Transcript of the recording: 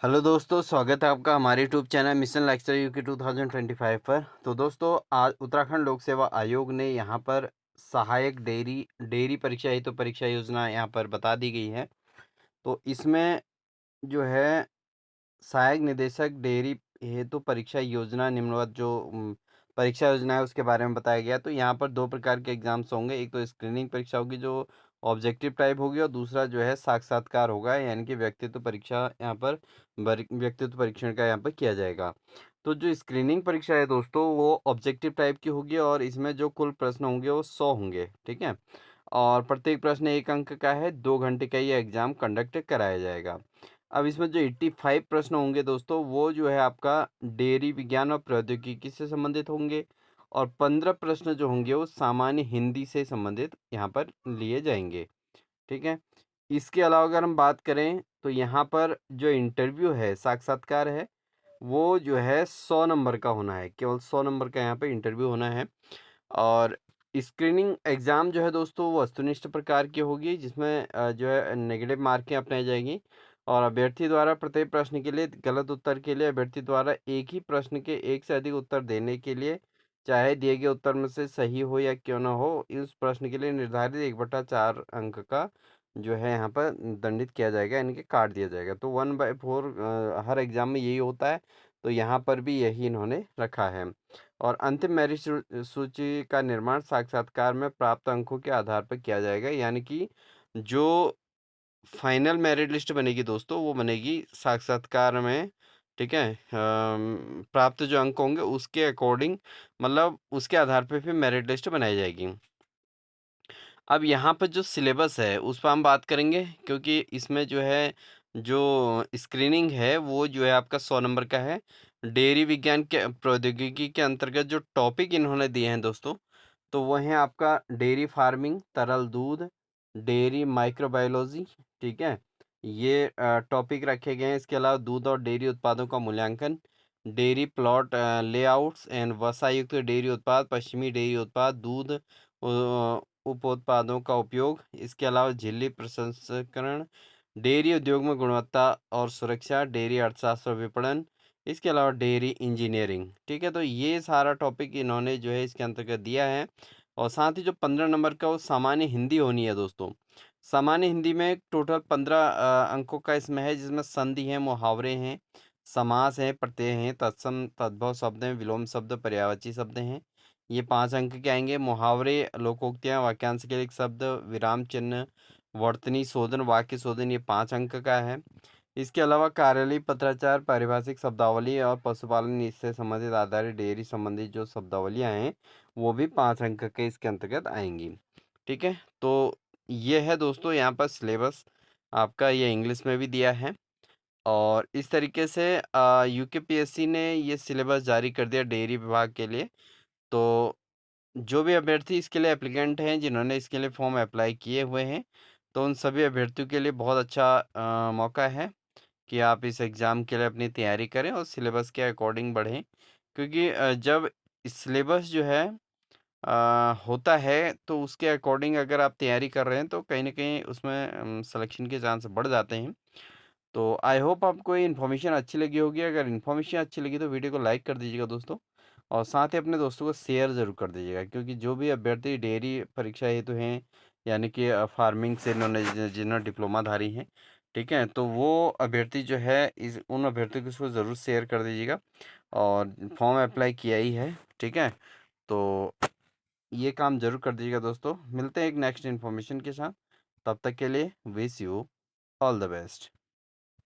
Hello दोस्तों, स्वागत है आपका हमारे YouTube channel mission lecture UK 2025 पर। तो दोस्तों, आज उत्तराखंड लोक सेवा आयोग ने यहाँ पर सहायक डेयरी डेयरी परीक्षा हेतु परीक्षा योजना यहाँ पर बता दी गई है। तो इसमें जो है सहायक निदेशक डेयरी हेतु परीक्षा योजना निम्नवत जो परीक्षा योजना है उसके बारे में बताया गया। तो यहाँ पर दो प्रकार के एग्जाम्स होंगे, एक तो स्क्रीनिंग परीक्षा होगी जो ऑब्जेक्टिव टाइप होगी, और दूसरा जो है साक्षात्कार होगा, यानी कि व्यक्तित्व परीक्षा यहाँ पर व्यक्तित्व परीक्षण का यहाँ पर किया जाएगा। तो जो स्क्रीनिंग परीक्षा है दोस्तों, वो ऑब्जेक्टिव टाइप की होगी और इसमें जो कुल प्रश्न होंगे वो 100 होंगे, ठीक है। और प्रत्येक प्रश्न 1 अंक का है, 2 घंटे का ये एग्जाम कंडक्ट कराया जाएगा। अब इसमें जो 85 प्रश्न होंगे दोस्तों, वो जो है आपका डेयरी विज्ञान और प्रौद्योगिकी से संबंधित होंगे, और 15 प्रश्न जो होंगे वो सामान्य हिंदी से संबंधित यहाँ पर लिए जाएंगे, ठीक है। इसके अलावा अगर हम बात करें तो यहाँ पर जो इंटरव्यू है, साक्षात्कार है, वो जो है 100 नंबर का होना है, केवल 100 नंबर का यहाँ पे इंटरव्यू होना है। और स्क्रीनिंग एग्ज़ाम जो है दोस्तों, वो वस्तुनिष्ठ प्रकार की होगी, जिसमें जो है नेगेटिव मार्कें अपनाई जाएंगी, और अभ्यर्थी द्वारा प्रत्येक प्रश्न के लिए गलत उत्तर के लिए अभ्यर्थी द्वारा एक ही प्रश्न के एक से अधिक उत्तर देने के लिए, चाहे दिए गए उत्तर में से सही हो या क्यों ना हो, इस प्रश्न के लिए निर्धारित 1/4 अंक का जो है यहाँ पर दंडित किया जाएगा, यानी कि काट दिया जाएगा। तो 1/4 हर एग्ज़ाम में यही होता है, तो यहाँ पर भी यही इन्होंने रखा है। और अंतिम मेरिट सूची का निर्माण साक्षात्कार में प्राप्त अंकों के आधार पर किया जाएगा, यानी कि जो फाइनल मेरिट लिस्ट बनेगी दोस्तों, वो बनेगी साक्षात्कार में, ठीक है। प्राप्त जो अंक होंगे उसके अकॉर्डिंग, मतलब उसके आधार पे फिर मेरिट लिस्ट बनाई जाएगी। अब यहाँ पर जो सिलेबस है उस पर हम बात करेंगे, क्योंकि इसमें जो है जो स्क्रीनिंग है वो जो है आपका 100 नंबर का है। डेयरी विज्ञान के प्रौद्योगिकी के अंतर्गत जो टॉपिक इन्होंने दिए हैं दोस्तों, तो वो हैं आपका डेयरी फार्मिंग, तरल दूध, डेयरी माइक्रोबायोलॉजी, ठीक है। ये टॉपिक रखे गए हैं। इसके अलावा दूध और डेयरी उत्पादों का मूल्यांकन, डेयरी प्लॉट लेआउट्स एंड वसायुक्त डेयरी उत्पाद, पश्चिमी डेयरी उत्पाद, दूध उप उत्पादों का उपयोग, इसके अलावा झिल्ली प्रसंस्करण, डेयरी उद्योग में गुणवत्ता और सुरक्षा, डेयरी अर्थशास्त्र और विपणन, इसके अलावा डेयरी इंजीनियरिंग, ठीक है। तो ये सारा टॉपिक इन्होंने जो है इसके अंतर्गत दिया है। और साथ ही जो 15 नंबर का वो सामान्य हिंदी होनी है दोस्तों। सामान्य हिंदी में टोटल 15 अंकों का इसमें है, जिसमें संधि है, मुहावरे हैं, समास है, प्रत्यय हैं, तत्सम तद्भव शब्द हैं, विलोम शब्द, पर्यायवाची शब्द हैं। ये 5 अंक के आएंगे। मुहावरे, लोकोक्तियाँ, वाक्यांश के एक शब्द, विराम चिन्ह, वर्तनी शोधन, वाक्य शोधन, ये 5 अंक का है। इसके अलावा कार्यालय पत्राचार, पारिभाषिक शब्दावली और पशुपालन इससे संबंधित आधारित डेयरी संबंधित जो शब्दावलियाँ हैं, वो भी 5 अंक के इसके अंतर्गत आएंगी, ठीक है। तो ये है दोस्तों यहाँ पर सिलेबस आपका, ये इंग्लिश में भी दिया है। और इस तरीके से यूकेपीएससी ने ये सिलेबस जारी कर दिया डेयरी विभाग के लिए। तो जो भी अभ्यर्थी इसके लिए एप्लीकेंट हैं, जिन्होंने इसके लिए फॉर्म अप्लाई किए हुए हैं, तो उन सभी अभ्यर्थियों के लिए बहुत अच्छा मौका है कि आप इस एग्ज़ाम के लिए अपनी तैयारी करें और सिलेबस के अकॉर्डिंग बढ़ें। क्योंकि जब सिलेबस जो है होता है, तो उसके अकॉर्डिंग अगर आप तैयारी कर रहे हैं तो कहीं न कहीं उसमें सिलेक्शन के चांस बढ़ जाते हैं। तो आई होप आपको ये इन्फॉर्मेशन अच्छी लगी होगी। अगर इन्फॉर्मेशन अच्छी लगी तो वीडियो को लाइक कर दीजिएगा दोस्तों, और साथ ही अपने दोस्तों को शेयर ज़रूर कर दीजिएगा, क्योंकि जो भी अभ्यर्थी डेयरी परीक्षा हेतु हैं, यानी कि फार्मिंग से इन्होंने जिन्होंने डिप्लोमाधारी हैं, ठीक है, तो वो अभ्यर्थी जो है इस उन अभ्यर्थियों को इसको ज़रूर शेयर कर दीजिएगा, और फॉर्म अप्लाई किया ही है, ठीक है। तो ये काम ज़रूर कर दीजिएगा दोस्तों। मिलते हैं एक नेक्स्ट इन्फॉर्मेशन के साथ, तब तक के लिए wish you all the best.